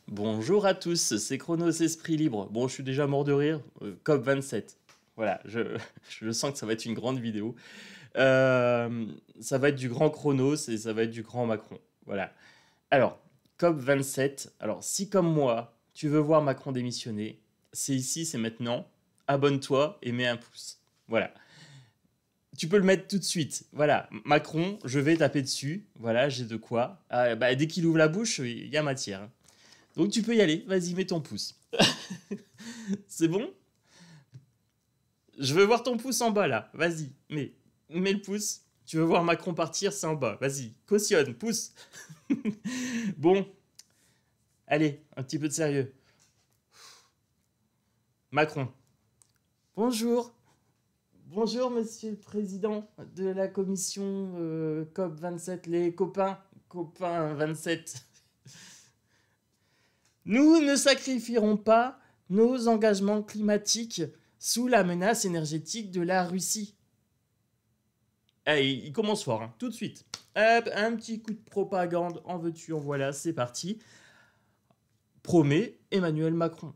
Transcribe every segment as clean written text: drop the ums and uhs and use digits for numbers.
Bonjour à tous, c'est Chronos Esprit Libre. Bon, je suis déjà mort de rire, COP27. Voilà, je sens que ça va être une grande vidéo. Ça va être du grand Chronos et ça va être du grand Macron. Voilà. Alors, COP27. Alors, si comme moi, tu veux voir Macron démissionner, c'est ici, c'est maintenant. Abonne-toi et mets un pouce. Voilà. Tu peux le mettre tout de suite. Voilà. Macron, je vais taper dessus. Voilà, j'ai de quoi. Bah, dès qu'il ouvre la bouche, il y a matière. Donc tu peux y aller, vas-y, mets ton pouce. C'est bon? Je veux voir ton pouce en bas là, vas-y, mets le pouce. Tu veux voir Macron partir, c'est en bas, vas-y, cautionne, pouce. Bon, allez, un petit peu de sérieux. Macron. Bonjour. Bonjour, monsieur le président de la commission COP27, les copains 27. Nous ne sacrifierons pas nos engagements climatiques sous la menace énergétique de la Russie. Allez, il commence fort, hein, tout de suite. Hop, un petit coup de propagande, en veux-tu, en voilà, c'est parti. Promet Emmanuel Macron.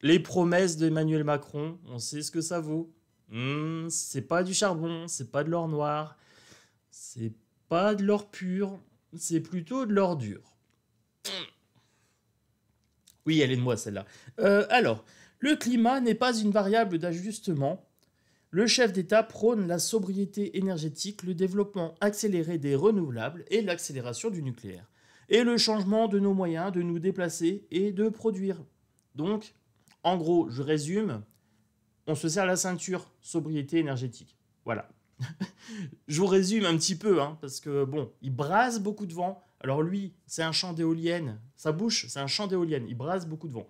Les promesses d'Emmanuel Macron, on sait ce que ça vaut. C'est pas du charbon, c'est pas de l'or noir, c'est pas de l'or pur, c'est plutôt de l'or dur. Oui, elle est de moi celle-là. Alors, le climat n'est pas une variable d'ajustement. Le chef d'État prône la sobriété énergétique, le développement accéléré des renouvelables et l'accélération du nucléaire. Et le changement de nos moyens de nous déplacer et de produire. Donc, en gros, je résume, on se serre la ceinture, sobriété énergétique. Voilà. Je vous résume un petit peu, hein, parce que bon, il brasse beaucoup de vent. Alors lui, c'est un champ d'éoliennes. Sa bouche, c'est un champ d'éoliennes. Il brasse beaucoup de vent.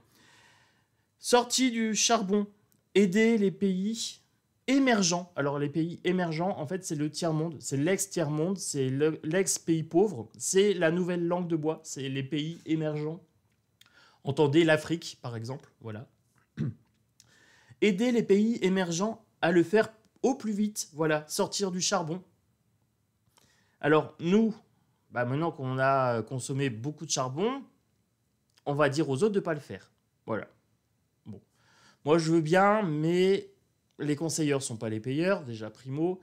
Sortie du charbon, aider les pays émergents. Alors les pays émergents, en fait, c'est le tiers-monde, c'est l'ex-tiers-monde, c'est l'ex-pays pauvre, c'est la nouvelle langue de bois, c'est les pays émergents. Entendez l'Afrique, par exemple, voilà. Aider les pays émergents à le faire au plus vite, voilà, sortir du charbon. Alors nous, maintenant qu'on a consommé beaucoup de charbon, on va dire aux autres de ne pas le faire. Voilà. Bon. Moi, je veux bien, mais les conseilleurs ne sont pas les payeurs, déjà primo.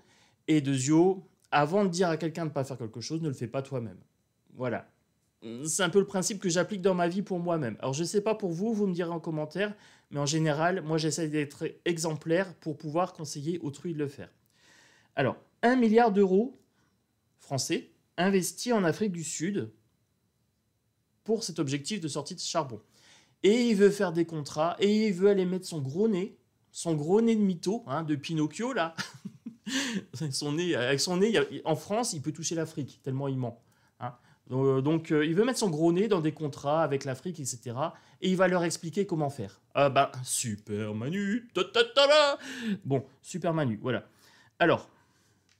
Et deuxio, avant de dire à quelqu'un de ne pas faire quelque chose, ne le fais pas toi-même. Voilà. C'est un peu le principe que j'applique dans ma vie pour moi-même. Alors, je ne sais pas pour vous, vous me direz en commentaire, mais en général, moi, j'essaie d'être exemplaire pour pouvoir conseiller autrui de le faire. Alors, 1 milliard d'euros français investis en Afrique du Sud pour cet objectif de sortie de charbon. Et il veut faire des contrats, et il veut aller mettre son gros nez de mytho, hein, de Pinocchio, là. Avec son nez, en France, il peut toucher l'Afrique, tellement il ment. Hein. Donc, il veut mettre son gros nez dans des contrats avec l'Afrique, etc. Et il va leur expliquer comment faire. Ah super Manu, bon, super Manu, voilà. Alors,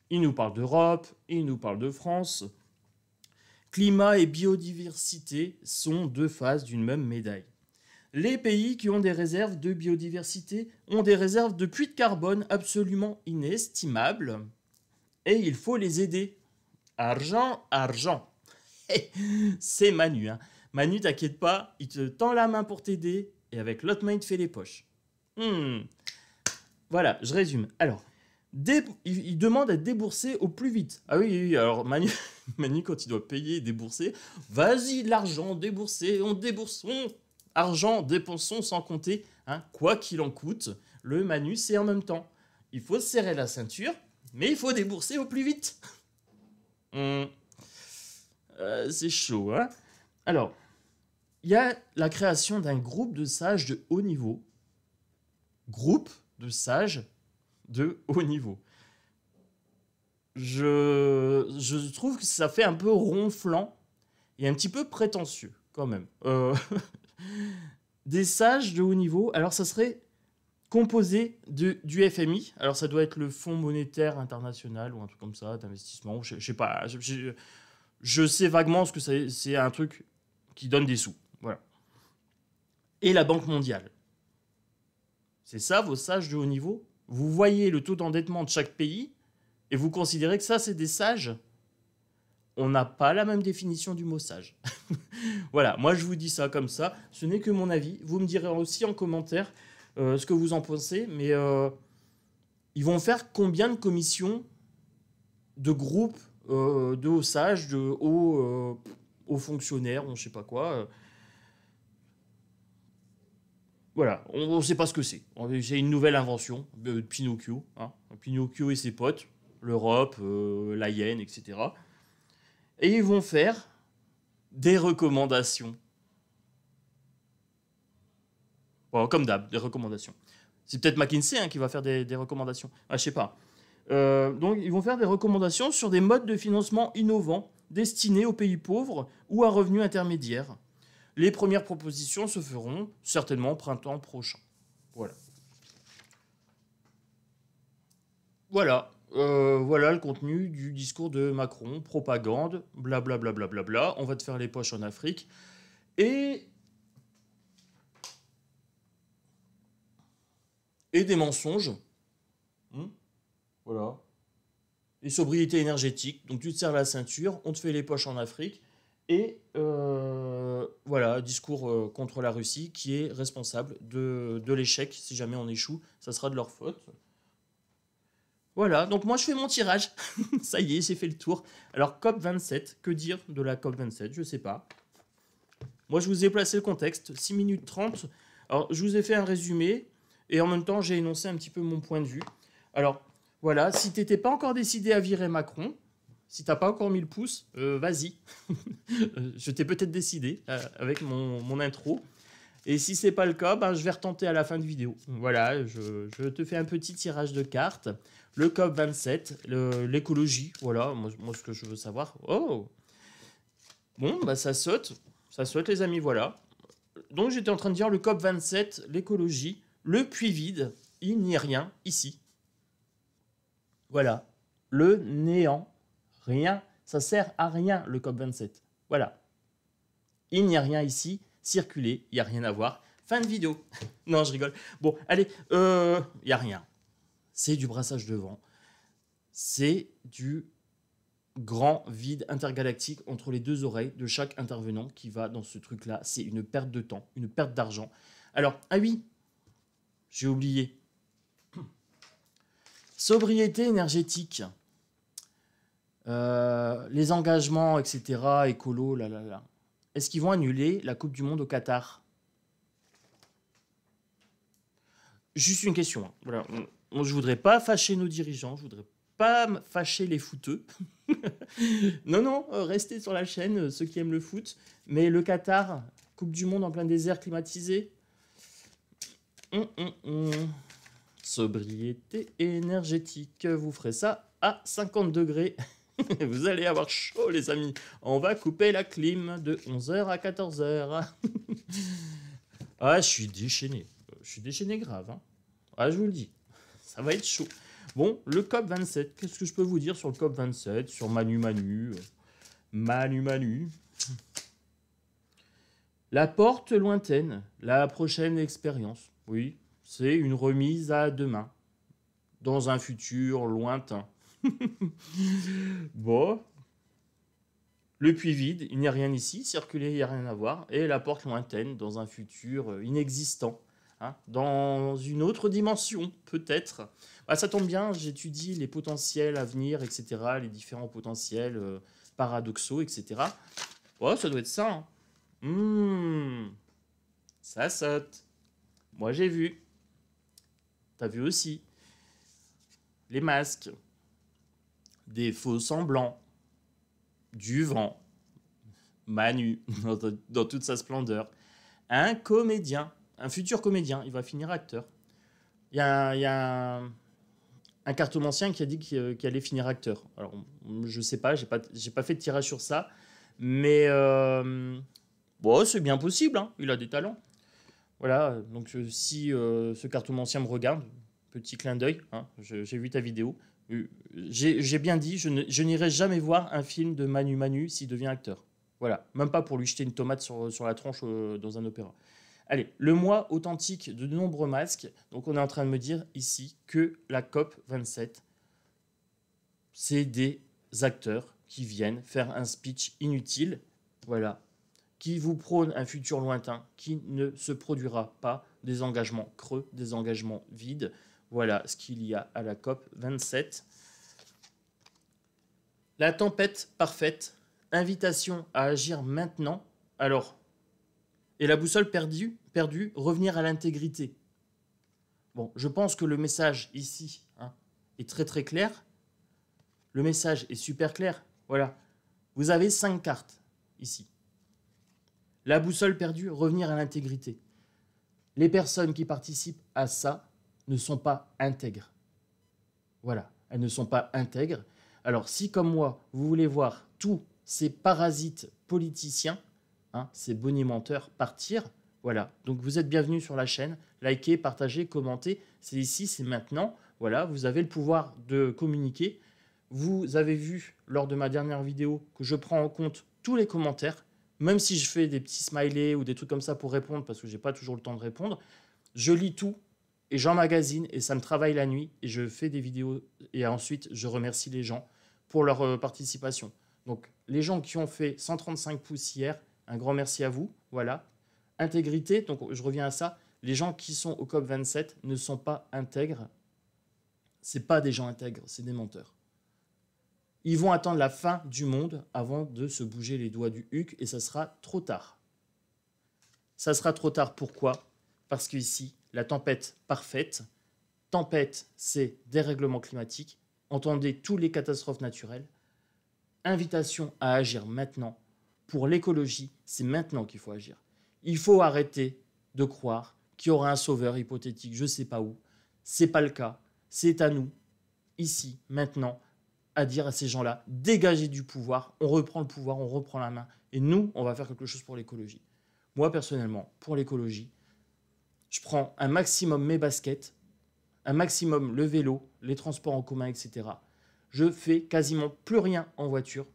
il nous parle d'Europe, il nous parle de France. Climat et biodiversité sont deux faces d'une même médaille. Les pays qui ont des réserves de biodiversité ont des réserves de puits de carbone absolument inestimables et il faut les aider. Argent, argent. C'est Manu. Hein. Manu, t'inquiète pas, il te tend la main pour t'aider et avec l'autre main, il te fait les poches. Voilà, je résume. Alors, il demande à débourser au plus vite. Ah oui, alors Manu, Manu, quand il doit payer et débourser, vas-y, de l'argent, débourser, on débourse, argent, dépensons sans compter, hein, quoi qu'il en coûte, le Manu, c'est en même temps. Il faut se serrer la ceinture, mais il faut débourser au plus vite. C'est chaud, hein. Alors, il y a la création d'un groupe de sages de haut niveau. Groupe de sages de haut niveau. Je trouve que ça fait un peu ronflant et un petit peu prétentieux, quand même. Des sages de haut niveau, alors ça serait composé du FMI, alors ça doit être le Fonds monétaire international ou un truc comme ça, d'investissement, je sais pas, je sais vaguement ce que c'est un truc qui donne des sous, voilà. Et la Banque mondiale. C'est ça vos sages de haut niveau? Vous voyez le taux d'endettement de chaque pays et vous considérez que ça c'est des sages? on n'a pas la même définition du mot sage. Voilà, moi je vous dis ça comme ça, ce n'est que mon avis. Vous me direz aussi en commentaire ce que vous en pensez, mais ils vont faire combien de commissions, de groupes, de hauts sages, de hauts fonctionnaires, on ne sait pas quoi. Voilà, on ne sait pas ce que c'est. C'est une nouvelle invention de Pinocchio. Hein. Pinocchio et ses potes, l'Europe, la hyène, etc. Et ils vont faire des recommandations. Bon, comme d'hab, des recommandations. C'est peut-être McKinsey hein, qui va faire des recommandations. Ah, je sais pas. Donc, ils vont faire des recommandations sur des modes de financement innovants destinés aux pays pauvres ou à revenus intermédiaires. Les premières propositions se feront certainement printemps prochain. Voilà. Voilà le contenu du discours de Macron. Propagande, blablabla. Bla, bla, bla, bla. On va te faire les poches en Afrique. Et des mensonges. Voilà. Et sobriété énergétique. Donc tu te serres la ceinture, on te fait les poches en Afrique. Et voilà, discours contre la Russie qui est responsable de l'échec. Si jamais on échoue, ça sera de leur faute. Voilà, donc moi je fais mon tirage. Ça y est, j'ai fait le tour. Alors COP27, que dire de la COP27? Je sais pas. Moi je vous ai placé le contexte, 6 minutes 30. Alors je vous ai fait un résumé et en même temps j'ai énoncé un petit peu mon point de vue. Alors voilà, si t'étais pas encore décidé à virer Macron, si t'as pas encore mis le pouce, vas-y. Je t'ai peut-être décidé avec mon intro. Et si c'est pas le cas, ben, je vais retenter à la fin de vidéo. Voilà, je te fais un petit tirage de cartes. Le COP27, l'écologie, voilà, moi ce que je veux savoir. Oh. Bon, bah ça saute les amis, voilà. Donc j'étais en train de dire le COP27, l'écologie, le puits vide, il n'y a rien ici. Voilà, le néant, rien, ça sert à rien le COP27. Voilà, il n'y a rien ici, circuler, il n'y a rien à voir. Fin de vidéo. Non, je rigole. Bon, allez, il n'y a rien. C'est du brassage de vent. C'est du grand vide intergalactique entre les deux oreilles de chaque intervenant qui va dans ce truc-là. C'est une perte de temps, une perte d'argent. Alors, ah oui, j'ai oublié. Sobriété énergétique. Les engagements, etc., écolo, là. Est-ce qu'ils vont annuler la Coupe du Monde au Qatar? Juste une question. Hein. Voilà. Je voudrais pas fâcher nos dirigeants, je voudrais pas fâcher les footeux. non, restez sur la chaîne, ceux qui aiment le foot. Mais le Qatar, Coupe du Monde en plein désert climatisé. Sobriété énergétique, vous ferez ça à 50 degrés. Vous allez avoir chaud, les amis. On va couper la clim de 11h à 14h. Ah, je suis déchaîné. Je suis déchaîné grave. Hein. Ah, je vous le dis. Ça va être chaud. Bon, le COP27. Qu'est-ce que je peux vous dire sur le COP27? Sur Manu. La porte lointaine. La prochaine expérience. Oui, c'est une remise à demain. Dans un futur lointain. Bon. Le puits vide, il n'y a rien ici. Circuler, il n'y a rien à voir. Et la porte lointaine, dans un futur inexistant. Hein, dans une autre dimension, peut-être. Bah, ça tombe bien, j'étudie les potentiels à venir, etc. Les différents potentiels paradoxaux, etc. Oh, ça doit être ça. Hein. Ça saute. Moi, j'ai vu. T'as vu aussi. Les masques. Des faux semblants. Du vent. Manu, dans toute sa splendeur. Un comédien. Un futur comédien, il va finir acteur. Il y a un cartomancien qui a dit qu'il allait finir acteur. Alors, je sais pas, j'ai pas fait de tirage sur ça, mais bon, c'est bien possible, hein, il a des talents. Voilà, donc si ce cartomancien me regarde, petit clin d'œil, hein, j'ai vu ta vidéo. J'ai bien dit, je n'irai jamais voir un film de Manu s'il devient acteur. Voilà, même pas pour lui jeter une tomate sur la tronche dans un opéra. Allez, le mois authentique de nombreux masques. Donc, on est en train de me dire ici que la COP27, c'est des acteurs qui viennent faire un speech inutile, voilà, qui vous prône un futur lointain qui ne se produira pas, des engagements creux, des engagements vides. Voilà ce qu'il y a à la COP 27. La tempête parfaite, invitation à agir maintenant. Alors, et la boussole perdue, revenir à l'intégrité. Bon, je pense que le message ici est très très clair. Le message est super clair. Voilà, vous avez 5 cartes ici. La boussole perdue, revenir à l'intégrité. Les personnes qui participent à ça ne sont pas intègres. Voilà, elles ne sont pas intègres. Alors, si comme moi, vous voulez voir tous ces parasites politiciens, ces bonimenteurs partir, voilà. Donc, vous êtes bienvenus sur la chaîne. Likez, partagez, commentez. C'est ici, c'est maintenant. Voilà, vous avez le pouvoir de communiquer. Vous avez vu lors de ma dernière vidéo que je prends en compte tous les commentaires. Même si je fais des petits smileys ou des trucs comme ça pour répondre, parce que je n'ai pas toujours le temps de répondre, je lis tout et j'emmagasine et ça me travaille la nuit et je fais des vidéos et ensuite je remercie les gens pour leur participation. Donc les gens qui ont fait 135 pouces hier, un grand merci à vous. Voilà. Intégrité, donc je reviens à ça. Les gens qui sont au COP 27 ne sont pas intègres. Ce n'est pas des gens intègres, c'est des menteurs. Ils vont attendre la fin du monde avant de se bouger les doigts du huc et ça sera trop tard. Ça sera trop tard, pourquoi? Parce qu'ici, la tempête parfaite, tempête, c'est dérèglement climatique, entendez tous les catastrophes naturelles, invitation à agir maintenant. Pour l'écologie, c'est maintenant qu'il faut agir. Il faut arrêter de croire qu'il y aura un sauveur hypothétique, je ne sais pas où. Ce n'est pas le cas. C'est à nous, ici, maintenant, à dire à ces gens-là, dégagez du pouvoir, on reprend le pouvoir, on reprend la main. Et nous, on va faire quelque chose pour l'écologie. Moi, personnellement, pour l'écologie, je prends un maximum mes baskets, un maximum le vélo, les transports en commun, etc. Je fais quasiment plus rien en voiture.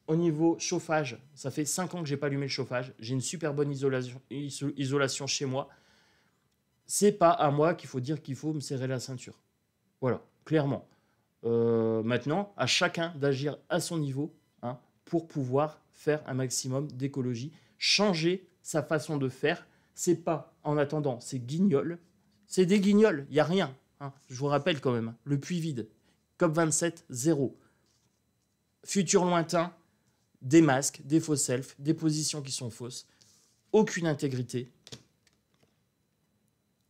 Au niveau chauffage, ça fait 5 ans que je n'ai pas allumé le chauffage. J'ai une super bonne isolation chez moi. C'est pas à moi qu'il faut dire qu'il faut me serrer la ceinture. Voilà, clairement. Maintenant, à chacun d'agir à son niveau pour pouvoir faire un maximum d'écologie, changer sa façon de faire. C'est pas en attendant, c'est guignol. C'est des guignols, il n'y a rien. Je vous rappelle quand même, le puits vide. COP27, 0. Futur lointain, des masques, des faux selfs, des positions qui sont fausses, aucune intégrité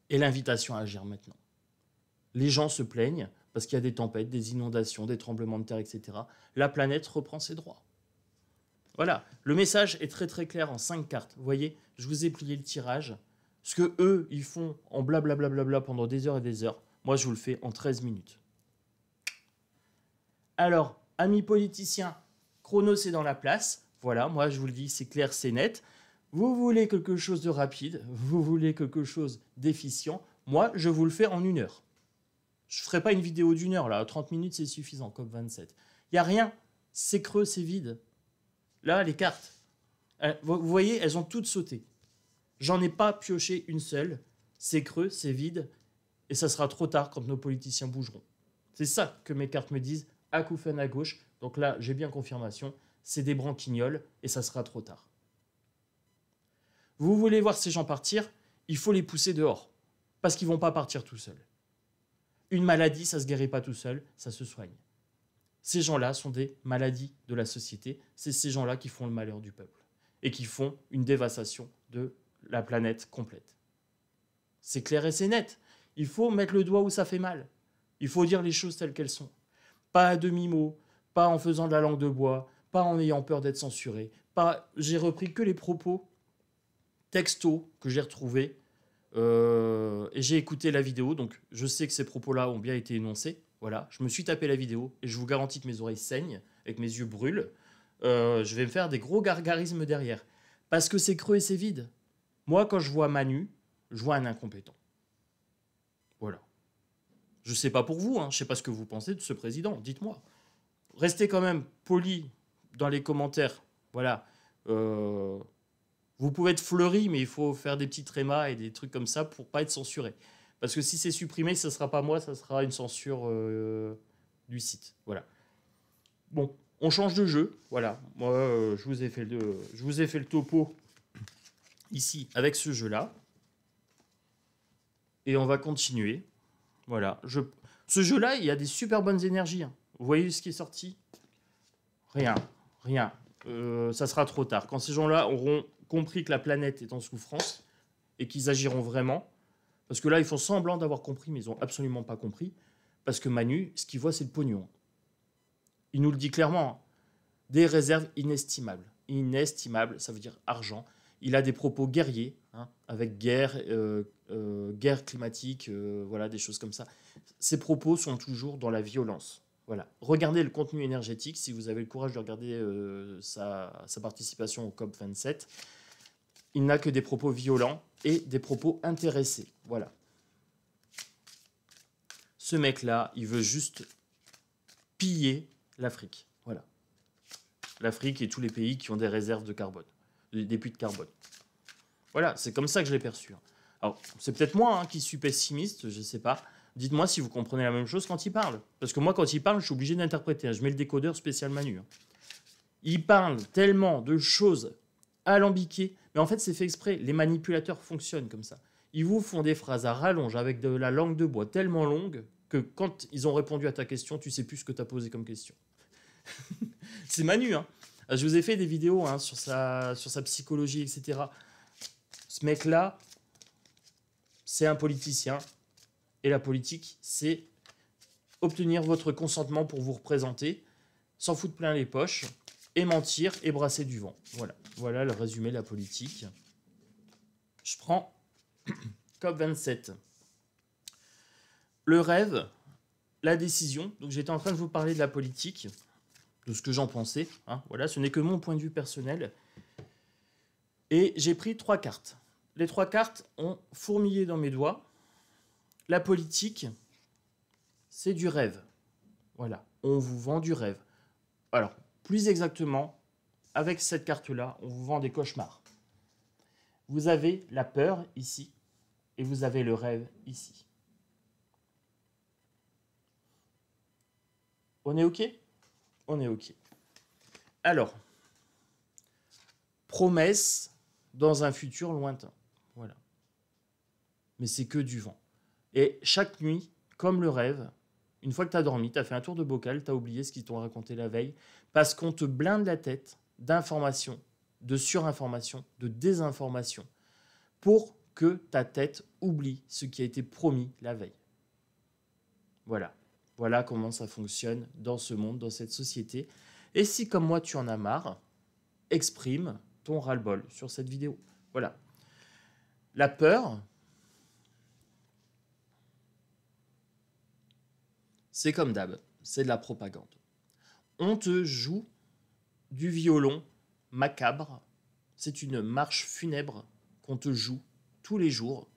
et l'invitation à agir maintenant. Les gens se plaignent parce qu'il y a des tempêtes, des inondations, des tremblements de terre, etc. La planète reprend ses droits. Voilà, le message est très très clair en 5 cartes. Vous voyez, je vous ai plié le tirage. Ce que eux, ils font en blablabla pendant des heures et des heures, moi je vous le fais en 13 minutes. Alors, amis politiciens, Chronos est dans la place. Voilà, moi je vous le dis, c'est clair, c'est net. Vous voulez quelque chose de rapide, vous voulez quelque chose d'efficient, moi je vous le fais en 1 heure. Je ne ferai pas une vidéo d'1 heure, là, 30 minutes c'est suffisant, COP27. Il n'y a rien, c'est creux, c'est vide. Là, les cartes, vous voyez, elles ont toutes sauté. J'en ai pas pioché une seule, c'est creux, c'est vide, et ça sera trop tard quand nos politiciens bougeront. C'est ça que mes cartes me disent, acouphène à gauche, donc là, j'ai bien confirmation, c'est des branquignoles, et ça sera trop tard. Vous voulez voir ces gens partir, il faut les pousser dehors, parce qu'ils ne vont pas partir tout seuls. Une maladie, ça ne se guérit pas tout seul, ça se soigne. Ces gens-là sont des maladies de la société, c'est ces gens-là qui font le malheur du peuple, et qui font une dévastation de la planète complète. C'est clair et c'est net. Il faut mettre le doigt où ça fait mal. Il faut dire les choses telles qu'elles sont. Pas à demi-mot, pas en faisant de la langue de bois, pas en ayant peur d'être censuré. J'ai repris que les propos textos que j'ai retrouvés et j'ai écouté la vidéo, donc je sais que ces propos-là ont bien été énoncés. Voilà, je me suis tapé la vidéo et je vous garantis que mes oreilles saignent et que mes yeux brûlent. Je vais me faire des gros gargarismes derrière. Parce que c'est creux et c'est vide. Moi, quand je vois Manu, je vois un incompétent. Voilà. Je ne sais pas pour vous, je ne sais pas ce que vous pensez de ce président, dites-moi. Restez quand même polis dans les commentaires. Voilà. Vous pouvez être fleuri, mais il faut faire des petits trémas et des trucs comme ça pour ne pas être censuré. Parce que si c'est supprimé, ce ne sera pas moi, ça sera une censure du site. Voilà. Bon, On change de jeu, voilà. Moi, je vous ai fait le topo ici avec ce jeu-là. Et on va continuer. Voilà. Ce jeu-là, il y a des super bonnes énergies. Hein. Vous voyez ce qui est sorti? Rien. Rien. Ça sera trop tard. Quand ces gens-là auront compris que la planète est en souffrance et qu'ils agiront vraiment, parce que là, ils font semblant d'avoir compris, mais ils n'ont absolument pas compris, parce que Manu, ce qu'il voit, c'est le pognon. Il nous le dit clairement. Hein. Des réserves inestimables. Inestimables, ça veut dire argent. Il a des propos guerriers, hein, avec guerre climatique, voilà, des choses comme ça. Ses propos sont toujours dans la violence. Voilà. Regardez le contenu énergétique, si vous avez le courage de regarder sa participation au COP27. Il n'a que des propos violents et des propos intéressés. Voilà. Ce mec-là, il veut juste piller l'Afrique. Voilà. L'Afrique et tous les pays qui ont des réserves de carbone, des puits de carbone. Voilà, c'est comme ça que je l'ai perçu. Alors, c'est peut-être moi qui suis pessimiste, je ne sais pas. Dites-moi si vous comprenez la même chose quand il parle. Parce que moi, quand il parle, je suis obligé d'interpréter. Je mets le décodeur spécial Manu. Il parle tellement de choses alambiquées. Mais en fait, c'est fait exprès. Les manipulateurs fonctionnent comme ça. Ils vous font des phrases à rallonge avec de la langue de bois tellement longue que quand ils ont répondu à ta question, tu ne sais plus ce que tu as posé comme question. C'est Manu. Hein. Je vous ai fait des vidéos sur sa psychologie, etc. Ce mec-là, c'est un politicien. Et la politique, c'est obtenir votre consentement pour vous représenter, s'en foutre plein les poches, et mentir et brasser du vent. Voilà, voilà le résumé de la politique. Je prends COP27. Le rêve, la décision. Donc j'étais en train de vous parler de la politique, de ce que j'en pensais. Hein, voilà, ce n'est que mon point de vue personnel. Et j'ai pris 3 cartes. Les 3 cartes ont fourmillé dans mes doigts. La politique, c'est du rêve. Voilà, on vous vend du rêve. Alors, plus exactement, avec cette carte-là, on vous vend des cauchemars. Vous avez la peur ici, et vous avez le rêve ici. On est OK? On est OK. Alors, promesse dans un futur lointain. Voilà. Mais c'est que du vent. Et chaque nuit, comme le rêve, une fois que tu as dormi, tu as fait un tour de bocal, tu as oublié ce qu'ils t'ont raconté la veille, parce qu'on te blinde la tête d'informations, de surinformations, de désinformations, pour que ta tête oublie ce qui a été promis la veille. Voilà. Voilà comment ça fonctionne dans ce monde, dans cette société. Et si, comme moi, tu en as marre, exprime ton ras-le-bol sur cette vidéo. Voilà. La peur, c'est comme d'hab, c'est de la propagande. On te joue du violon macabre, c'est une marche funèbre qu'on te joue tous les jours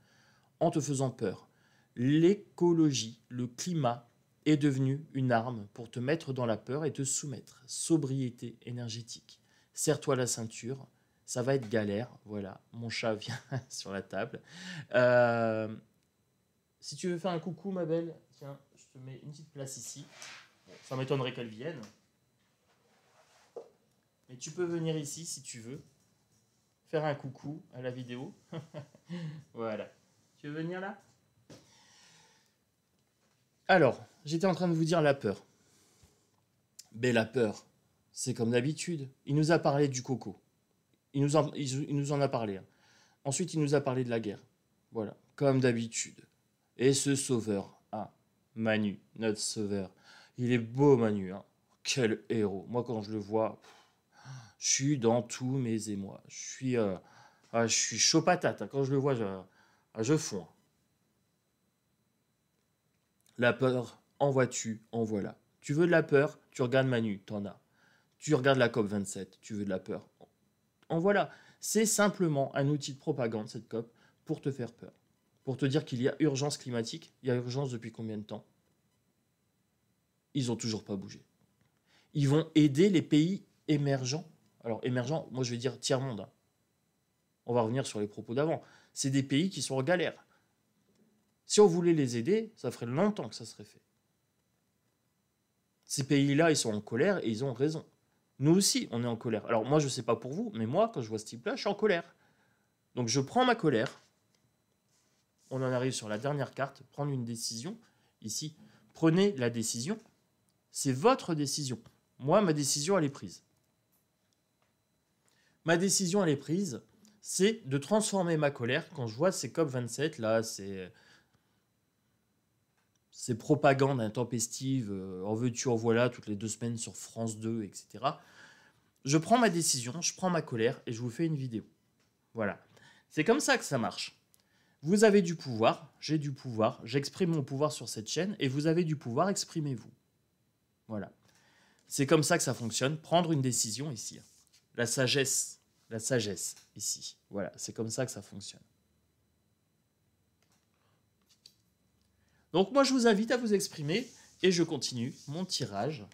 en te faisant peur. L'écologie, le climat est devenu une arme pour te mettre dans la peur et te soumettre. Sobriété énergétique. Serre-toi la ceinture, ça va être galère. Voilà, mon chat vient sur la table. Si tu veux faire un coucou, ma belle, tiens, je te mets une petite place ici. Bon, ça m'étonnerait qu'elle vienne. Mais tu peux venir ici si tu veux. Faire un coucou à la vidéo. Voilà. Tu veux venir là? Alors, j'étais en train de vous dire la peur. Mais la peur, c'est comme d'habitude. Il nous a parlé du coco. Il nous en a parlé. Hein. Ensuite, il nous a parlé de la guerre. Voilà, comme d'habitude. Et ce sauveur, Manu, notre sauveur. Il est beau, Manu. Hein. Quel héros. Moi, quand je le vois, je suis dans tous mes émois. Je suis chaud patate. Hein. Quand je le vois, je fonds. La peur, en vois-tu, en voilà. Tu veux de la peur, tu regardes Manu, t'en as. Tu regardes la COP27, tu veux de la peur. En voilà. C'est simplement un outil de propagande, cette COP, pour te faire peur. Pour te dire qu'il y a urgence climatique. Il y a urgence depuis combien de temps? Ils n'ont toujours pas bougé. Ils vont aider les pays émergents. Alors, émergents, moi je vais dire tiers-monde. Hein. On va revenir sur les propos d'avant. C'est des pays qui sont en galère. Si on voulait les aider, ça ferait longtemps que ça serait fait. Ces pays-là, ils sont en colère et ils ont raison. Nous aussi, on est en colère. Alors moi, je ne sais pas pour vous, mais moi, quand je vois ce type-là, je suis en colère. Donc je prends ma colère. On en arrive sur la dernière carte, prendre une décision. Ici, prenez la décision. C'est votre décision. Moi, ma décision, elle est prise. Ma décision, elle est prise, c'est de transformer ma colère quand je vois ces COP27, là, ces propagandes intempestives, en veux-tu, en voilà, toutes les 2 semaines sur France 2, etc. Je prends ma décision, je prends ma colère et je vous fais une vidéo. Voilà. C'est comme ça que ça marche. Vous avez du pouvoir, j'ai du pouvoir, j'exprime mon pouvoir sur cette chaîne et vous avez du pouvoir, exprimez-vous. Voilà. C'est comme ça que ça fonctionne. Prendre une décision ici. La sagesse ici. Voilà, c'est comme ça que ça fonctionne. Donc moi, je vous invite à vous exprimer et je continue mon tirage.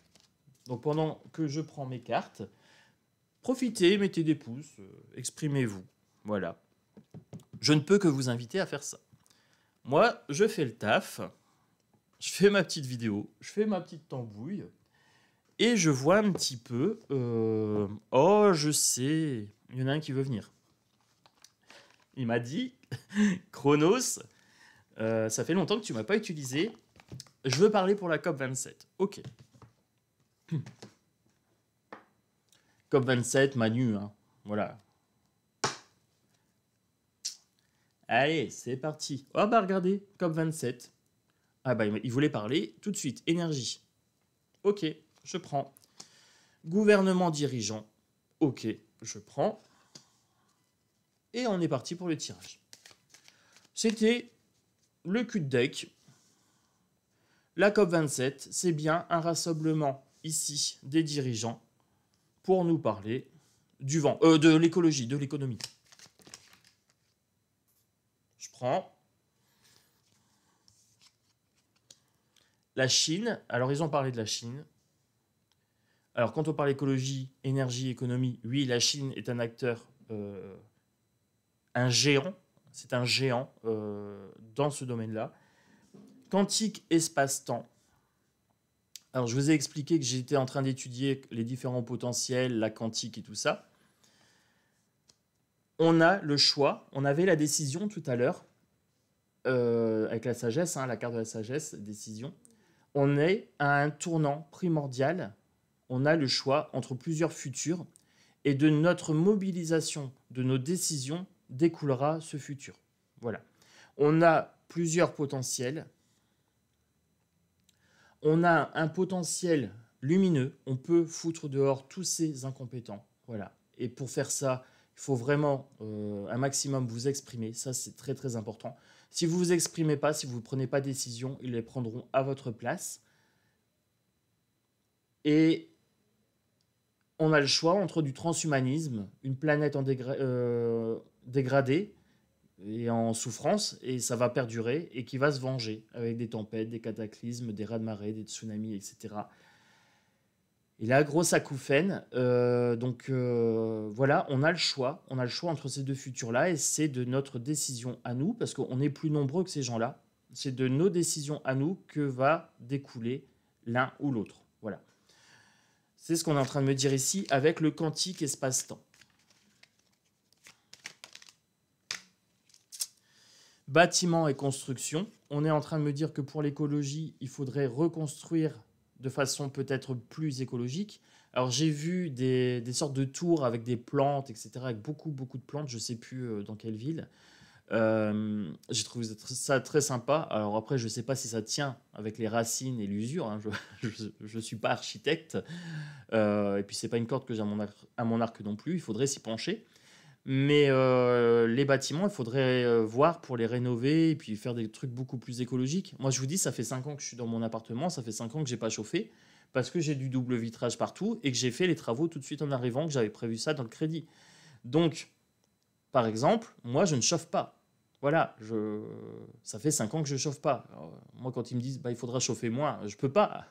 Donc pendant que je prends mes cartes, profitez, mettez des pouces, exprimez-vous. Voilà. Je ne peux que vous inviter à faire ça. Moi, je fais le taf, je fais ma petite vidéo, je fais ma petite tambouille, et je vois un petit peu... Oh, je sais, il y en a un qui veut venir. Il m'a dit, Chronos, ça fait longtemps que tu ne m'as pas utilisé, je veux parler pour la COP27. Ok. COP27, Manu, hein. Voilà. Allez, c'est parti. Oh bah regardez, COP27. Ah bah il voulait parler tout de suite. Énergie. Ok, je prends. Gouvernement dirigeant. Ok, je prends. Et on est parti pour le tirage. C'était le cul de deck. La COP27, c'est bien un rassemblement ici des dirigeants pour nous parler du vent, de l'écologie, de l'économie. Je prends. La Chine, alors ils ont parlé de la Chine. Alors quand on parle écologie, énergie, économie, oui, la Chine est un acteur, un géant, c'est un géant dans ce domaine-là. Quantique, espace-temps. Alors je vous ai expliqué que j'étais en train d'étudier les différents potentiels, la quantique et tout ça. On a le choix, on avait la décision tout à l'heure, avec la sagesse, hein, la carte de la sagesse, décision. On est à un tournant primordial. On a le choix entre plusieurs futurs et de notre mobilisation, de nos décisions, découlera ce futur. Voilà. On a plusieurs potentiels. On a un potentiel lumineux. On peut foutre dehors tous ces incompétents. Voilà. Et pour faire ça, il faut vraiment un maximum vous exprimer. Ça, c'est très, très important. Si vous ne vous exprimez pas, si vous ne prenez pas de décision, ils les prendront à votre place. Et on a le choix entre du transhumanisme, une planète en dégradée et en souffrance, et ça va perdurer, et qui va se venger avec des tempêtes, des cataclysmes, des raz-de-marée, des tsunamis, etc. Et là, grosse acouphène. Voilà, on a le choix entre ces deux futurs-là, et c'est de notre décision à nous, parce qu'on est plus nombreux que ces gens-là. C'est de nos décisions à nous que va découler l'un ou l'autre. Voilà. C'est ce qu'on est en train de me dire ici avec le quantique espace-temps. Bâtiment et construction. On est en train de me dire que pour l'écologie, il faudrait reconstruire de façon peut-être plus écologique. Alors j'ai vu des sortes de tours avec des plantes, etc., avec beaucoup de plantes, je ne sais plus dans quelle ville. J'ai trouvé ça très sympa. Alors après, je ne sais pas si ça tient avec les racines et l'usure, hein. Je ne suis pas architecte. Et puis c'est pas une corde que j'ai à mon arc non plus, il faudrait s'y pencher. Mais les bâtiments, il faudrait voir pour les rénover et puis faire des trucs beaucoup plus écologiques. Moi, je vous dis, ça fait 5 ans que je suis dans mon appartement, ça fait 5 ans que j'ai pas chauffé, parce que j'ai du double vitrage partout et que j'ai fait les travaux tout de suite en arrivant, que j'avais prévu ça dans le crédit. Donc, par exemple, moi, je ne chauffe pas. Voilà, ça fait 5 ans que je ne chauffe pas. Alors, moi, quand ils me disent, bah, il faudra chauffer moins, je peux pas.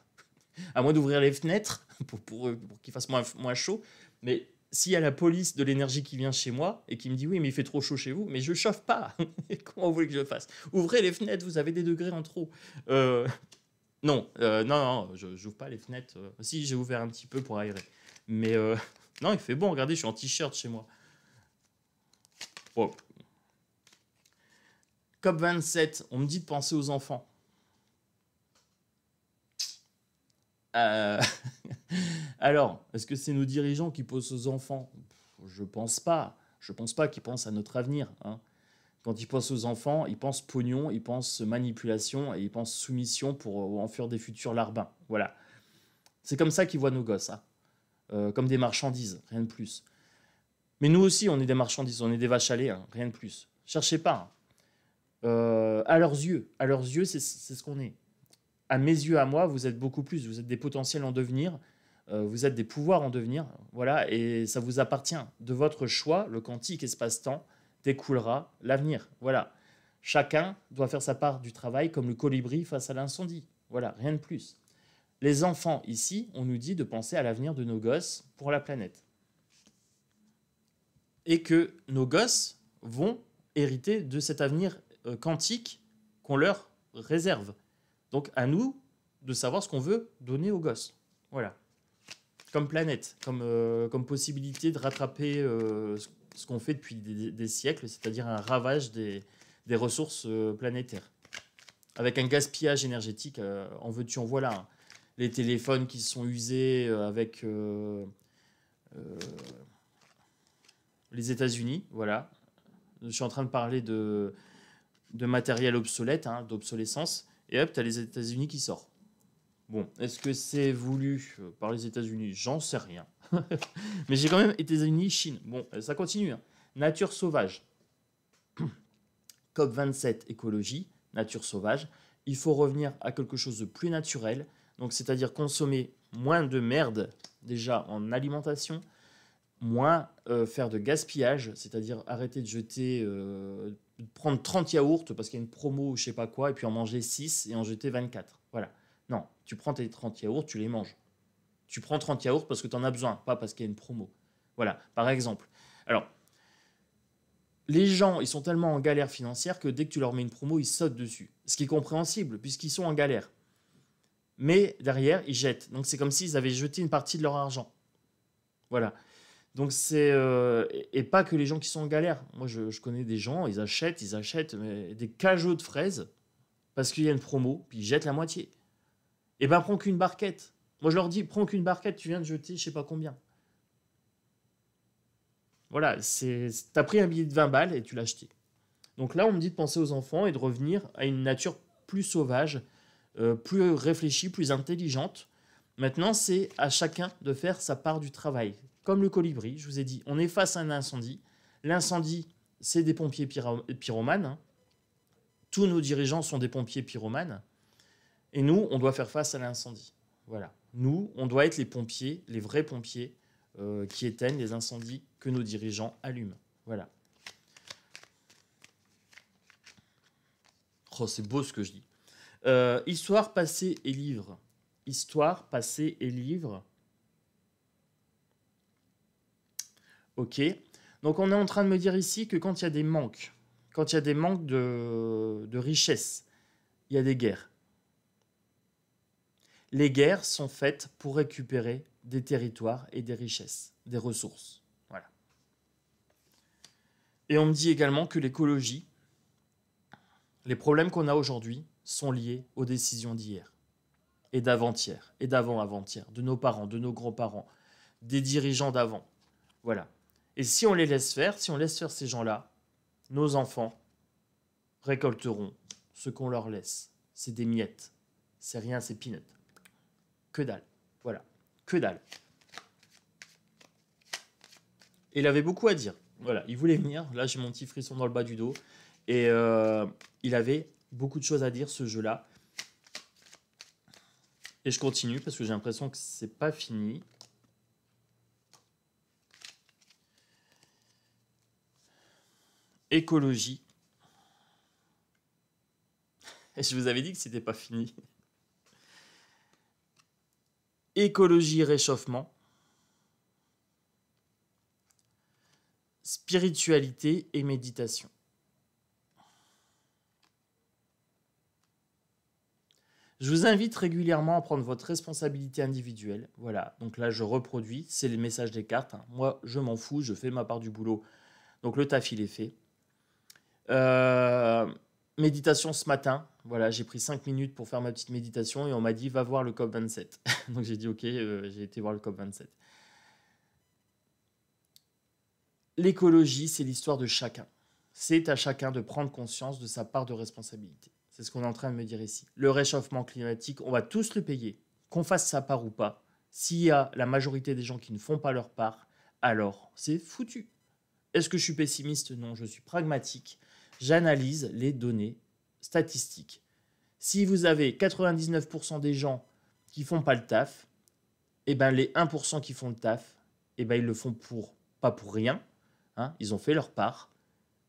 À moins d'ouvrir les fenêtres pour qu'il fasse moins chaud. Mais s'il y a la police de l'énergie qui vient chez moi et qui me dit oui, mais il fait trop chaud chez vous, mais je chauffe pas. Comment vous voulez que je fasse? Ouvrez les fenêtres, vous avez des degrés en trop. Non, je n'ouvre pas les fenêtres. Si, j'ai ouvert un petit peu pour aérer. Mais non, il fait bon, regardez, je suis en t-shirt chez moi. Bon. COP27, on me dit de penser aux enfants. Alors, est-ce que c'est nos dirigeants qui pensent aux enfants? Je pense pas. Je pense pas qu'ils pensent à notre avenir, hein. Quand ils pensent aux enfants, ils pensent pognon, ils pensent manipulation et ils pensent soumission pour en faire des futurs larbins. Voilà. C'est comme ça qu'ils voient nos gosses, hein. Comme des marchandises, rien de plus. Mais nous aussi, on est des marchandises, on est des vaches à lait, hein, rien de plus. Cherchez pas, hein. À leurs yeux, c'est ce qu'on est. À mes yeux, à moi, vous êtes beaucoup plus. Vous êtes des potentiels en devenir, vous êtes des pouvoirs en devenir, voilà, et ça vous appartient. De votre choix, le quantique espace-temps découlera l'avenir. Voilà. Chacun doit faire sa part du travail comme le colibri face à l'incendie. Voilà, rien de plus. Les enfants, ici, on nous dit de penser à l'avenir de nos gosses pour la planète. Et que nos gosses vont hériter de cet avenir quantique qu'on leur réserve. Donc à nous de savoir ce qu'on veut donner aux gosses. Voilà. Comme planète, comme possibilité de rattraper ce qu'on fait depuis des siècles, c'est-à-dire un ravage des ressources planétaires. Avec un gaspillage énergétique, en veux-tu, en voilà, hein. Les téléphones qui sont usés avec les États-Unis, voilà. Je suis en train de parler de matériel obsolète, hein, d'obsolescence, et hop, tu as les États-Unis qui sortent. Bon, est-ce que c'est voulu par les États-Unis? J'en sais rien. Mais j'ai quand même États-Unis, Chine. Bon, ça continue, hein. Nature sauvage. COP27, écologie, nature sauvage. Il faut revenir à quelque chose de plus naturel. Donc, c'est-à-dire consommer moins de merde, déjà en alimentation, moins faire de gaspillage, c'est-à-dire arrêter de jeter, prendre 30 yaourts parce qu'il y a une promo ou je sais pas quoi, et puis en manger 6 et en jeter 24. Voilà. Non, tu prends tes 30 yaourts, tu les manges. Tu prends 30 yaourts parce que tu en as besoin, pas parce qu'il y a une promo. Voilà, par exemple. Alors, les gens, ils sont tellement en galère financière que dès que tu leur mets une promo, ils sautent dessus. Ce qui est compréhensible, puisqu'ils sont en galère. Mais derrière, ils jettent. Donc c'est comme s'ils avaient jeté une partie de leur argent. Voilà. Donc c'est... et pas que les gens qui sont en galère. Moi, je connais des gens, ils achètent mais des cajots de fraises parce qu'il y a une promo, puis ils jettent la moitié. Et ben, prends qu'une barquette. Moi, je leur dis, prends qu'une barquette, tu viens de jeter je sais pas combien. Voilà, t'as pris un billet de 20 balles et tu l'as acheté. Donc là, on me dit de penser aux enfants et de revenir à une nature plus sauvage, plus réfléchie, plus intelligente. Maintenant, c'est à chacun de faire sa part du travail. Comme le colibri, je vous ai dit, on est face à un incendie. L'incendie, c'est des pompiers pyromanes, hein. Tous nos dirigeants sont des pompiers pyromanes. Et nous, on doit faire face à l'incendie. Voilà. Nous, on doit être les pompiers, les vrais pompiers qui éteignent les incendies que nos dirigeants allument. Voilà. Oh, c'est beau ce que je dis. Histoire, passé et livre. Histoire, passé et livre. Ok. Donc on est en train de me dire ici que quand il y a des manques, de richesse, il y a des guerres. Les guerres sont faites pour récupérer des territoires et des richesses, des ressources. Voilà. Et on me dit également que l'écologie, les problèmes qu'on a aujourd'hui sont liés aux décisions d'hier et d'avant-hier et d'avant-avant-hier, de nos parents, de nos grands-parents, des dirigeants d'avant. Voilà. Et si on les laisse faire, si on laisse faire ces gens-là, nos enfants récolteront ce qu'on leur laisse. C'est des miettes. C'est rien, c'est peanut. Que dalle. Voilà. Que dalle. Et il avait beaucoup à dire. Voilà. Il voulait venir. Là, j'ai mon petit frisson dans le bas du dos. Et il avait beaucoup de choses à dire, ce jeu-là. Et je continue parce que j'ai l'impression que c'est pas fini. Écologie. Et je vous avais dit que c'était pas fini. Écologie, réchauffement. Spiritualité et méditation. Je vous invite régulièrement à prendre votre responsabilité individuelle. Voilà, donc là, je reproduis. C'est les messages des cartes. Hein. Moi, je m'en fous. Je fais ma part du boulot. Donc, le taf, il est fait. Méditation ce matin. Voilà, j'ai pris 5 minutes pour faire ma petite méditation et on m'a dit, va voir le COP27. Donc, j'ai dit, ok, j'ai été voir le COP27. L'écologie, c'est l'histoire de chacun. C'est à chacun de prendre conscience de sa part de responsabilité. C'est ce qu'on est en train de me dire ici. Le réchauffement climatique, on va tous le payer, qu'on fasse sa part ou pas. S'il y a la majorité des gens qui ne font pas leur part, alors c'est foutu. Est-ce que je suis pessimiste? Non, je suis pragmatique. J'analyse les données statistiques. Si vous avez 99% des gens qui font pas le taf, et ben les 1% qui font le taf, et ben ils le font pas pour rien. Hein, ils ont fait leur part.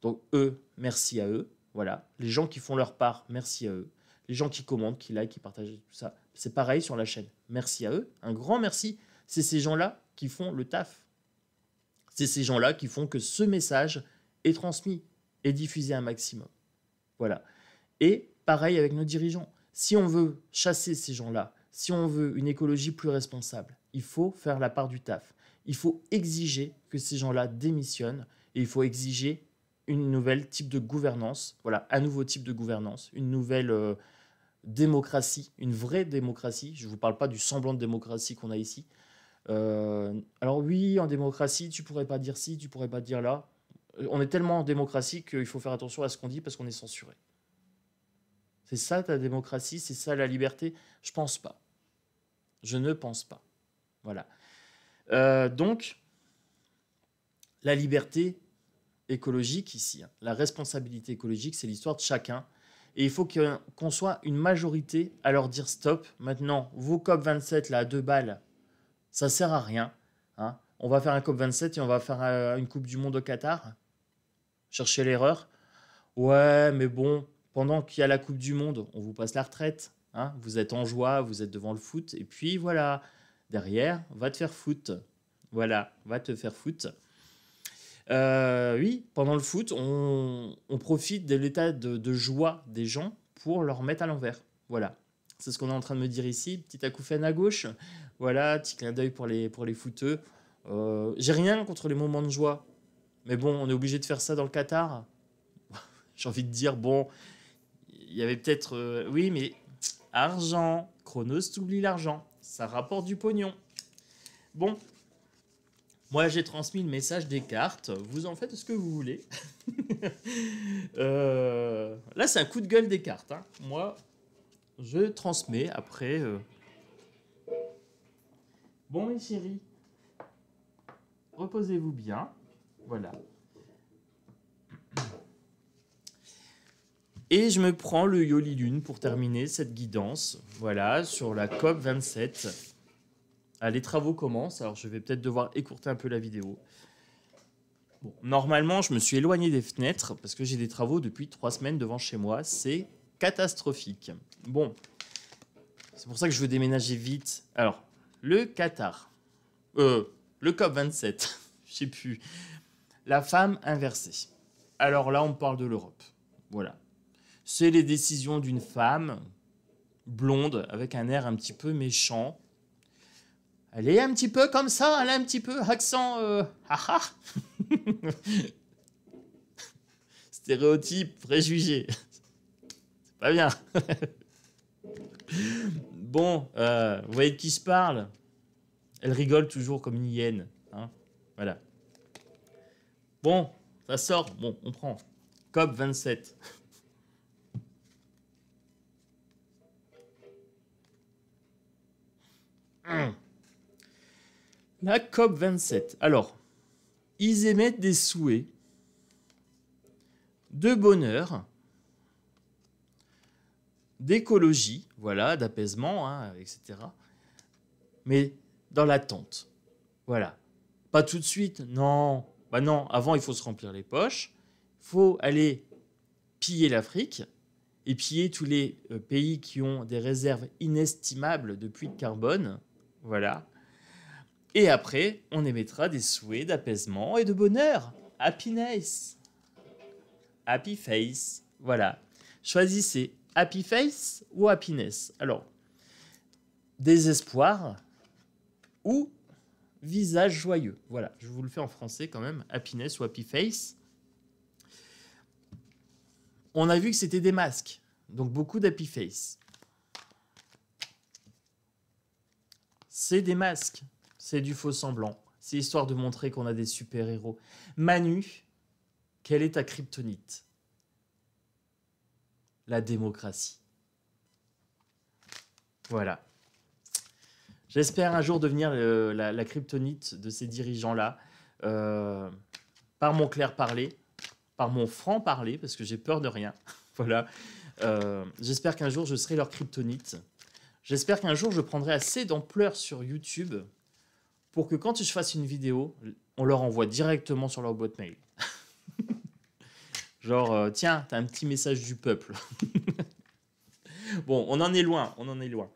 Donc eux, merci à eux. Voilà, les gens qui font leur part, merci à eux. Les gens qui commentent, qui likent, qui partagent, tout ça, c'est pareil sur la chaîne. Merci à eux, un grand merci. C'est ces gens-là qui font le taf. C'est ces gens-là qui font que ce message est transmis et diffusé un maximum. Voilà. Et pareil avec nos dirigeants. Si on veut chasser ces gens-là, si on veut une écologie plus responsable, il faut faire la part du taf. Il faut exiger que ces gens-là démissionnent et il faut exiger une nouvelle type de gouvernance, voilà, un nouveau type de gouvernance, une nouvelle démocratie, une vraie démocratie. Je ne vous parle pas du semblant de démocratie qu'on a ici. Alors oui, en démocratie, tu pourrais pas dire ci, tu pourrais pas dire là. On est tellement en démocratie qu'il faut faire attention à ce qu'on dit parce qu'on est censuré. C'est ça ta démocratie, c'est ça la liberté? Je pense pas. Je ne pense pas. Voilà. Donc, la liberté écologique ici, hein, la responsabilité écologique, c'est l'histoire de chacun. Et il faut qu'on soit une majorité à leur dire stop. Maintenant, vos COP27 là, à 2 balles, ça sert à rien. Hein. On va faire un COP27 et on va faire une Coupe du Monde au Qatar. Chercher l'erreur. Ouais, mais bon, pendant qu'il y a la Coupe du Monde, on vous passe la retraite. Hein. Vous êtes en joie, vous êtes devant le foot. Et puis voilà, derrière, va te faire foot. Voilà, va te faire foot. Oui, pendant le foot, on profite de l'état de joie des gens pour leur mettre à l'envers. Voilà, c'est ce qu'on est en train de me dire ici. Petit acouphène à gauche. Voilà, petit clin d'œil pour les footeux. J'ai rien contre les moments de joie. Mais bon, on est obligé de faire ça dans le Qatar. J'ai envie de dire, bon, il y avait peut-être... oui, mais argent. Chronos, t'oublies l'argent. Ça rapporte du pognon. Bon. Moi, j'ai transmis le message des cartes. Vous en faites ce que vous voulez. Là, c'est un coup de gueule des cartes. Hein. Moi, je transmets après. Bon, mes chéris, reposez-vous bien. Voilà. Et je me prends le Yoli Lune pour terminer cette guidance. Voilà, sur la COP27. Ah, les travaux commencent, alors je vais peut-être devoir écourter un peu la vidéo. Bon, normalement, je me suis éloigné des fenêtres parce que j'ai des travaux depuis 3 semaines devant chez moi. C'est catastrophique. Bon, c'est pour ça que je veux déménager vite. Alors, le Qatar. Le COP27. Je sais plus. La femme inversée. Alors là, on parle de l'Europe. Voilà. C'est les décisions d'une femme blonde avec un air un petit peu méchant. Elle est un petit peu comme ça, elle a un petit peu accent haha. Stéréotype, préjugé. C'est pas bien. Bon, vous voyez de qui je parle? Elle rigole toujours comme une hyène. Hein, voilà. Bon, ça sort. Bon, on prend. COP27. La COP27. Alors, ils émettent des souhaits de bonheur, d'écologie, voilà, d'apaisement, hein, etc. Mais dans l'attente. Voilà. Pas tout de suite, non. Bah non, avant, il faut se remplir les poches. Il faut aller piller l'Afrique et piller tous les pays qui ont des réserves inestimables de puits de carbone. Voilà. Et après, on émettra des souhaits d'apaisement et de bonheur. Happiness. Happy face. Voilà. Choisissez. Happy face ou happiness? Alors, désespoir ou visage joyeux. Voilà, je vous le fais en français quand même. Happiness ou happy face. On a vu que c'était des masques. Donc beaucoup d'happy face. C'est des masques. C'est du faux semblant. C'est histoire de montrer qu'on a des super-héros. Manu, quelle est ta kryptonite? La démocratie. Voilà. J'espère un jour devenir la kryptonite de ces dirigeants-là, par mon clair parler, par mon franc parler, parce que j'ai peur de rien. Voilà. J'espère qu'un jour je serai leur kryptonite. J'espère qu'un jour je prendrai assez d'ampleur sur YouTube pour que quand je fasse une vidéo, on leur envoie directement sur leur boîte mail. Genre, tiens, t'as un petit message du peuple. Bon, on en est loin, on en est loin.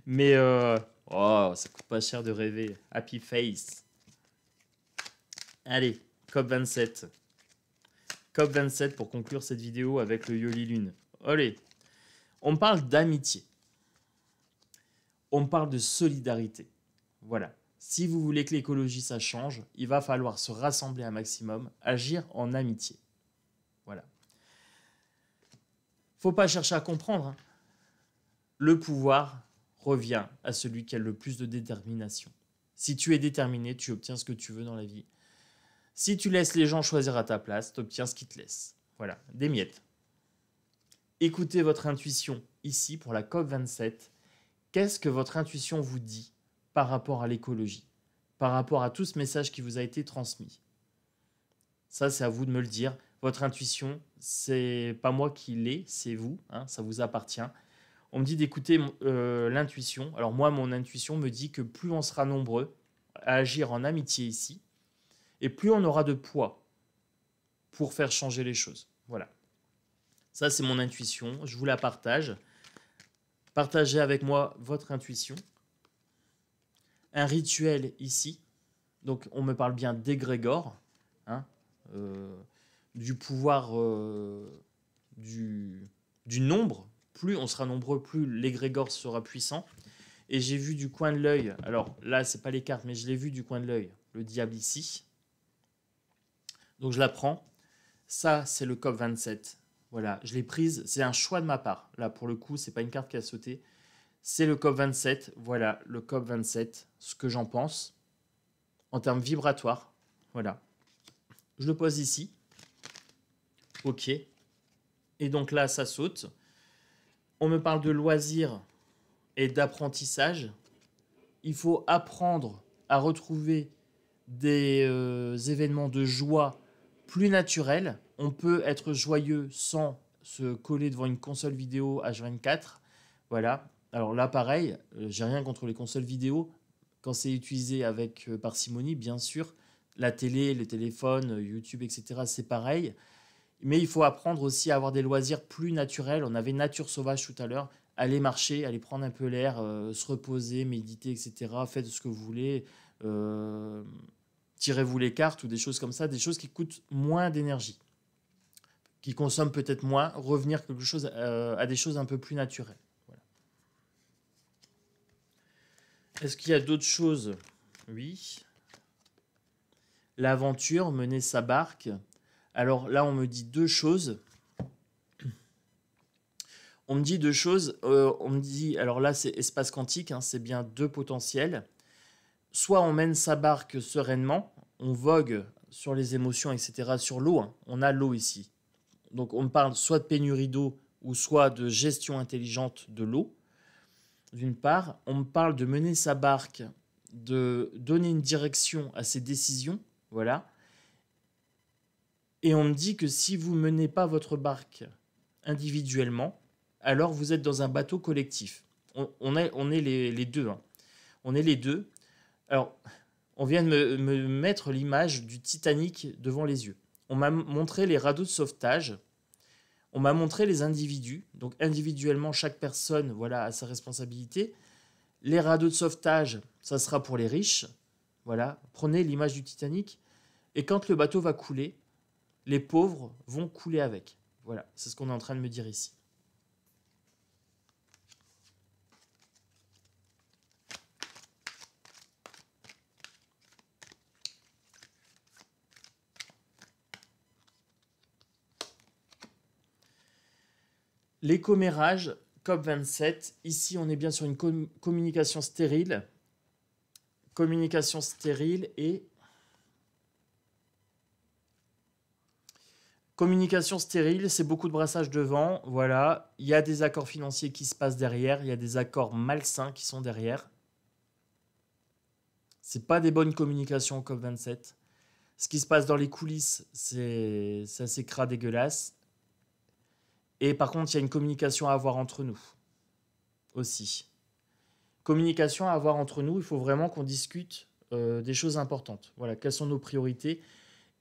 Mais, oh, ça coûte pas cher de rêver. Happy face. Allez, COP27. COP27 pour conclure cette vidéo avec le Yoli Lune. Allez, on parle d'amitié. On parle de solidarité. Voilà. Si vous voulez que l'écologie, ça change, il va falloir se rassembler un maximum, agir en amitié. Voilà. Faut pas chercher à comprendre. Hein. Le pouvoir revient à celui qui a le plus de détermination. Si tu es déterminé, tu obtiens ce que tu veux dans la vie. Si tu laisses les gens choisir à ta place, tu obtiens ce qu'ils te laissent. Voilà, des miettes. Écoutez votre intuition ici pour la COP27. Qu'est-ce que votre intuition vous dit par rapport à l'écologie, par rapport à tout ce message qui vous a été transmis? Ça, c'est à vous de me le dire. Votre intuition, c'est pas moi qui l'ai, c'est vous, hein, ça vous appartient. On me dit d'écouter l'intuition. Alors moi, mon intuition me dit que plus on sera nombreux à agir en amitié ici, et plus on aura de poids pour faire changer les choses. Voilà. Ça, c'est mon intuition. Je vous la partage. Partagez avec moi votre intuition. Un rituel ici. Donc, on me parle bien d'égrégore, hein, du pouvoir du nombre. Plus on sera nombreux, plus l'égrégore sera puissant. Et j'ai vu du coin de l'œil, alors là, c'est pas les cartes, mais je l'ai vu du coin de l'œil, le diable ici. Donc, je la prends. Ça, c'est le COP27. Voilà, je l'ai prise. C'est un choix de ma part. Là, pour le coup, c'est pas une carte qui a sauté. C'est le COP27. Voilà, le COP27. Ce que j'en pense en termes vibratoires. Voilà. Je le pose ici. OK. Et donc là, ça saute. On me parle de loisirs et d'apprentissage. Il faut apprendre à retrouver des événements de joie plus naturels. On peut être joyeux sans se coller devant une console vidéo H24. Voilà. Alors là, pareil, j'ai rien contre les consoles vidéo. Quand c'est utilisé avec parcimonie, bien sûr. La télé, les téléphones, YouTube, etc., c'est pareil. Mais il faut apprendre aussi à avoir des loisirs plus naturels. On avait nature sauvage tout à l'heure. Aller marcher, aller prendre un peu l'air, se reposer, méditer, etc. Faites ce que vous voulez. Tirez-vous les cartes ou des choses comme ça. Des choses qui coûtent moins d'énergie, qui consomment peut-être moins. Revenir quelque chose, à des choses un peu plus naturelles. Voilà. Est-ce qu'il y a d'autres choses? Oui. L'aventure, mener sa barque. Alors là, on me dit deux choses. On me dit deux choses. On me dit, alors là, c'est espace quantique, hein, c'est bien deux potentiels. Soit on mène sa barque sereinement, on vogue sur les émotions, etc., sur l'eau. Hein. On a l'eau ici. Donc on me parle soit de pénurie d'eau ou soit de gestion intelligente de l'eau. D'une part, on me parle de mener sa barque, de donner une direction à ses décisions. Voilà. Et on me dit que si vous ne menez pas votre barque individuellement, alors vous êtes dans un bateau collectif. On est les deux. Hein. On est les deux. Alors, on vient de me mettre l'image du Titanic devant les yeux. On m'a montré les radeaux de sauvetage. On m'a montré les individus. Donc, individuellement, chaque personne voilà, a sa responsabilité. Les radeaux de sauvetage, ça sera pour les riches. Voilà. Prenez l'image du Titanic. Et quand le bateau va couler, les pauvres vont couler avec. Voilà, c'est ce qu'on est en train de me dire ici. Les commérages, COP27. Ici, on est bien sur une communication stérile. Communication stérile et... Communication stérile, c'est beaucoup de brassage de vent. Voilà, il y a des accords financiers qui se passent derrière. Il y a des accords malsains qui sont derrière. C'est pas des bonnes communications COP27. Ce qui se passe dans les coulisses, c'est assez crade dégueulasse. Et par contre, il y a une communication à avoir entre nous aussi. Communication à avoir entre nous, il faut vraiment qu'on discute des choses importantes. Voilà, quelles sont nos priorités.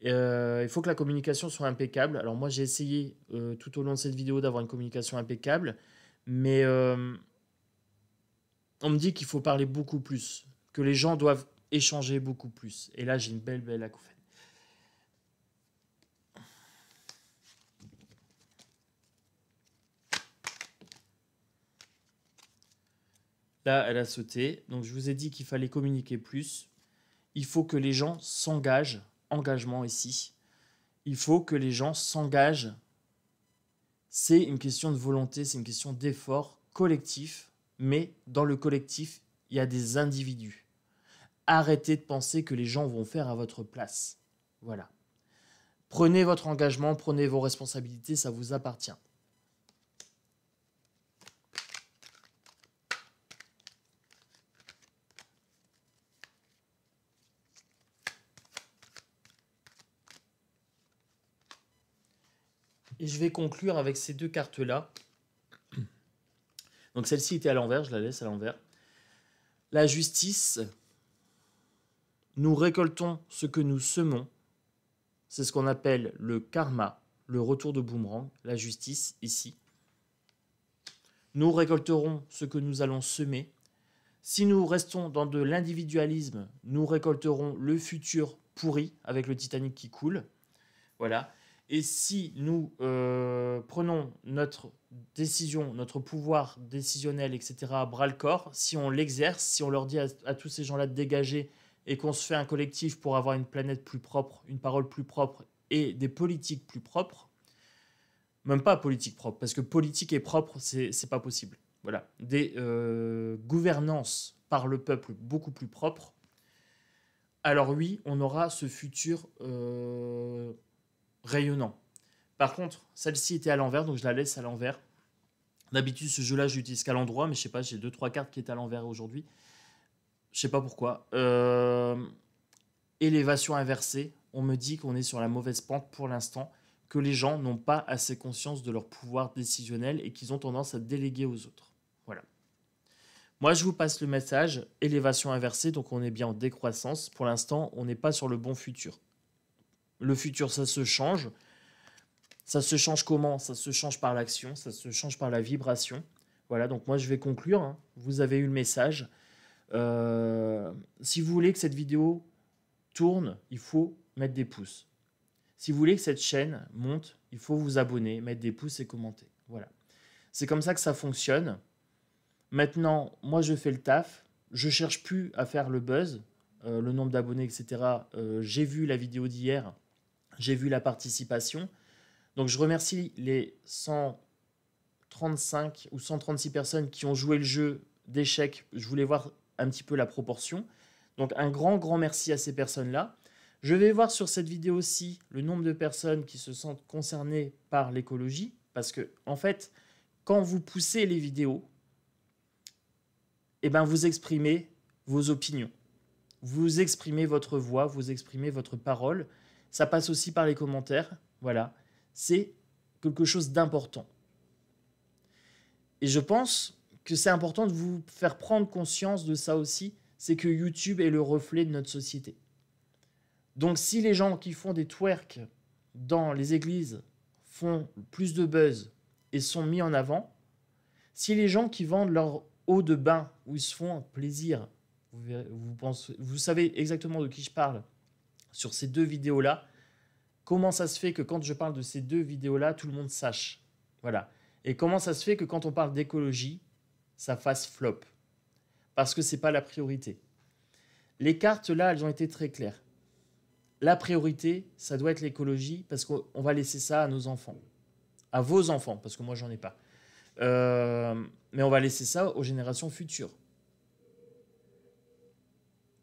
Il faut que la communication soit impeccable. Alors moi, j'ai essayé tout au long de cette vidéo d'avoir une communication impeccable, mais on me dit qu'il faut parler beaucoup plus, que les gens doivent échanger beaucoup plus. Et là, j'ai une belle acouphène. Là, elle a sauté. Donc, je vous ai dit qu'il fallait communiquer plus. Il faut que les gens s'engagent. Engagement ici. Il faut que les gens s'engagent. C'est une question de volonté, c'est une question d'effort collectif. Mais dans le collectif, il y a des individus. Arrêtez de penser que les gens vont faire à votre place. Voilà. Prenez votre engagement, prenez vos responsabilités, ça vous appartient. Et je vais conclure avec ces deux cartes-là. Donc celle-ci était à l'envers, je la laisse à l'envers. La justice, nous récoltons ce que nous semons. C'est ce qu'on appelle le karma, le retour de boomerang, la justice ici. Nous récolterons ce que nous allons semer. Si nous restons dans de l'individualisme, nous récolterons le futur pourri avec le Titanic qui coule. Voilà. Et si nous prenons notre décision, notre pouvoir décisionnel, etc., à bras-le-corps, si on l'exerce, si on leur dit à tous ces gens-là de dégager et qu'on se fait un collectif pour avoir une planète plus propre, une parole plus propre et des politiques plus propres, même pas politique propre, parce que politique et propre, c'est pas possible. Voilà. Des gouvernances par le peuple beaucoup plus propres, alors oui, on aura ce futur rayonnant. Par contre, celle-ci était à l'envers, donc je la laisse à l'envers. D'habitude, ce jeu-là, je l'utilise qu'à l'endroit, mais je sais pas, j'ai 2-3 cartes qui étaient à l'envers aujourd'hui. Je sais pas pourquoi. Élévation inversée, on me dit qu'on est sur la mauvaise pente pour l'instant, que les gens n'ont pas assez conscience de leur pouvoir décisionnel et qu'ils ont tendance à déléguer aux autres. Voilà. Moi, je vous passe le message, élévation inversée, donc on est bien en décroissance. Pour l'instant, on n'est pas sur le bon futur. Le futur, ça se change. Ça se change comment? Ça se change par l'action, ça se change par la vibration. Voilà, donc moi je vais conclure. Hein. Vous avez eu le message. Si vous voulez que cette vidéo tourne, il faut mettre des pouces. Si vous voulez que cette chaîne monte, il faut vous abonner, mettre des pouces et commenter. Voilà. C'est comme ça que ça fonctionne. Maintenant, moi je fais le taf. Je cherche plus à faire le buzz, le nombre d'abonnés, etc. J'ai vu la vidéo d'hier. J'ai vu la participation. Donc je remercie les 135 ou 136 personnes qui ont joué le jeu d'échecs. Je voulais voir un petit peu la proportion. Donc un grand merci à ces personnes-là. Je vais voir sur cette vidéo aussi le nombre de personnes qui se sentent concernées par l'écologie. Parce que, en fait, quand vous poussez les vidéos, eh ben, vous exprimez vos opinions. Vous exprimez votre voix, vous exprimez votre parole. Ça passe aussi par les commentaires. Voilà. C'est quelque chose d'important. Et je pense que c'est important de vous faire prendre conscience de ça aussi, c'est que YouTube est le reflet de notre société. Donc si les gens qui font des twerks dans les églises font plus de buzz et sont mis en avant, si les gens qui vendent leur eau de bain où ils se font un plaisir, vous savez exactement de qui je parle sur ces deux vidéos-là, comment ça se fait que quand je parle de ces deux vidéos-là, tout le monde sache? Voilà. Et comment ça se fait que quand on parle d'écologie, ça fasse flop? Parce que ce n'est pas la priorité. Les cartes, là, elles ont été très claires. La priorité, ça doit être l'écologie parce qu'on va laisser ça à nos enfants. À vos enfants, parce que moi, j'en ai pas. Mais on va laisser ça aux générations futures.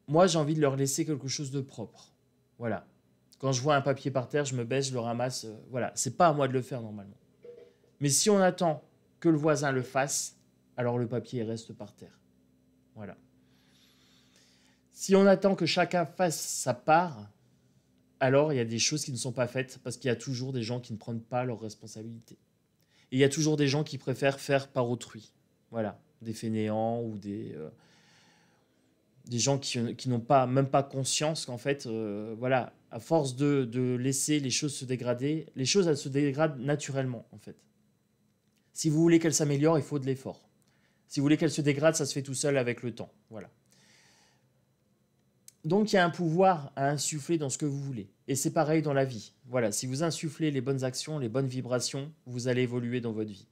Moi, j'ai envie de leur laisser quelque chose de propre. Voilà. Quand je vois un papier par terre, je me baisse, je le ramasse. Voilà. C'est pas à moi de le faire normalement. Mais si on attend que le voisin le fasse, alors le papier reste par terre. Voilà. Si on attend que chacun fasse sa part, alors il y a des choses qui ne sont pas faites parce qu'il y a toujours des gens qui ne prennent pas leurs responsabilités. Et il y a toujours des gens qui préfèrent faire par autrui. Voilà. Des fainéants ou des gens qui n'ont pas, même pas conscience qu'en fait, voilà, à force de laisser les choses se dégrader, les choses, elles se dégradent naturellement, en fait. Si vous voulez qu'elles s'améliorent, il faut de l'effort. Si vous voulez qu'elles se dégradent, ça se fait tout seul avec le temps. Voilà. Donc, il y a un pouvoir à insuffler dans ce que vous voulez. Et c'est pareil dans la vie. Voilà, si vous insufflez les bonnes actions, les bonnes vibrations, vous allez évoluer dans votre vie.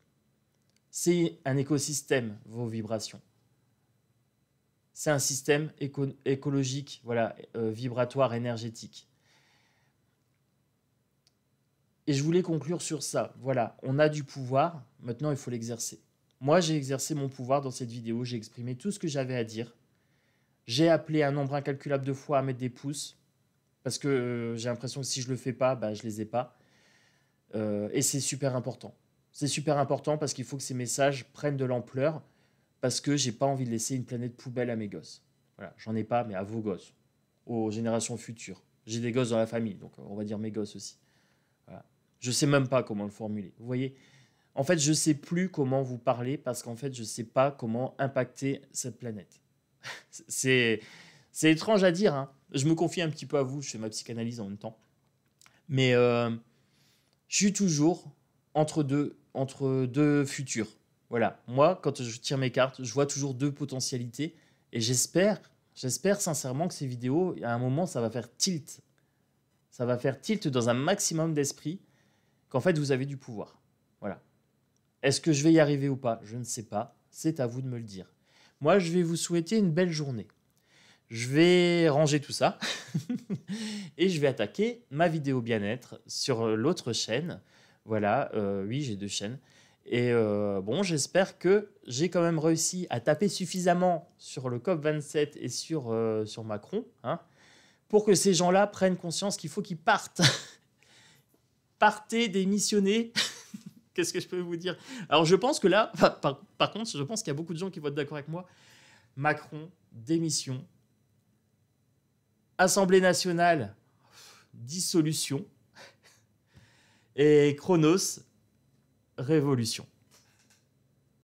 C'est un écosystème, vos vibrations. C'est un système écologique, voilà, vibratoire, énergétique. Et je voulais conclure sur ça. Voilà, on a du pouvoir, maintenant il faut l'exercer. Moi, j'ai exercé mon pouvoir dans cette vidéo, j'ai exprimé tout ce que j'avais à dire. J'ai appelé un nombre incalculable de fois à mettre des pouces, parce que j'ai l'impression que si je ne le fais pas, bah, je ne les ai pas. Et c'est super important. C'est super important parce qu'il faut que ces messages prennent de l'ampleur, parce que j'ai pas envie de laisser une planète poubelle à mes gosses. Voilà, j'en ai pas, mais à vos gosses, aux générations futures. J'ai des gosses dans la famille, donc on va dire mes gosses aussi. Voilà. Je sais même pas comment le formuler. Vous voyez, en fait, je sais plus comment vous parler parce qu'en fait, je sais pas comment impacter cette planète. c'est étrange à dire, hein. Je me confie un petit peu à vous, je fais ma psychanalyse en même temps. Mais je suis toujours entre deux futurs. Voilà, moi, quand je tire mes cartes, je vois toujours deux potentialités et j'espère sincèrement que ces vidéos, à un moment, ça va faire tilt. Ça va faire tilt dans un maximum d'esprit qu'en fait, vous avez du pouvoir. Voilà. Est-ce que je vais y arriver ou pas? Je ne sais pas. C'est à vous de me le dire. Moi, je vais vous souhaiter une belle journée. Je vais ranger tout ça et je vais attaquer ma vidéo bien-être sur l'autre chaîne. Voilà, oui, j'ai deux chaînes. Et bon, j'espère que j'ai quand même réussi à taper suffisamment sur le COP27 et sur Macron, hein, pour que ces gens-là prennent conscience qu'il faut qu'ils partent. Partez, démissionnez. Qu'est-ce que je peux vous dire? Alors, je pense que là, par contre, je pense qu'il y a beaucoup de gens qui vont être d'accord avec moi. Macron, démission. Assemblée nationale, dissolution. Et Chronos, révolution.